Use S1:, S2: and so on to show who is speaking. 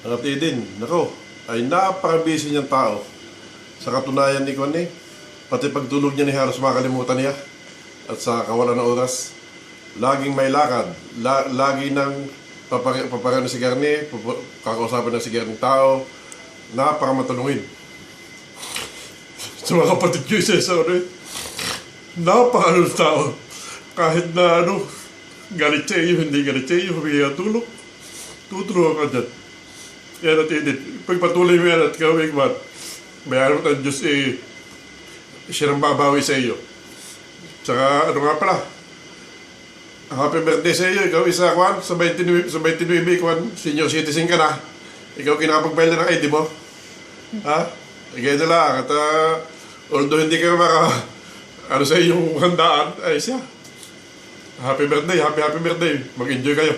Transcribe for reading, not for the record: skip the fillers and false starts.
S1: At din, nako, ay napaka-busy niyang tao. Sa katunayan ni Kwan pati pagtulog niya ni halos makalimutan niya. At sa kawalan ng oras, laging may lakad. Lagi nang papareho ng sigar ni, kakausapin ng sigar ng tao. Napakamatulungin. Sa mga kapatid ko isa napakalos tao. Kahit na galit sa iyo, hindi galit sa iyo, humingi ang tulong. Tutulungan ka dyan. Yan at edit. Pagpatuloy mo yan at gawin mo, mayroon ang Diyos siya nang babawi sa iyo. Tsaka nga pala, happy birthday sa iyo. Ikaw isa, Kwan, sa 29, Kwan, senior citizen ka na. Ikaw kinakapagbayad na ng ID mo. Ha? Ikaw na lang. At although hindi ka sa iyong handaan, ay siya. Happy birthday, happy birthday. Mag-enjoy kayo.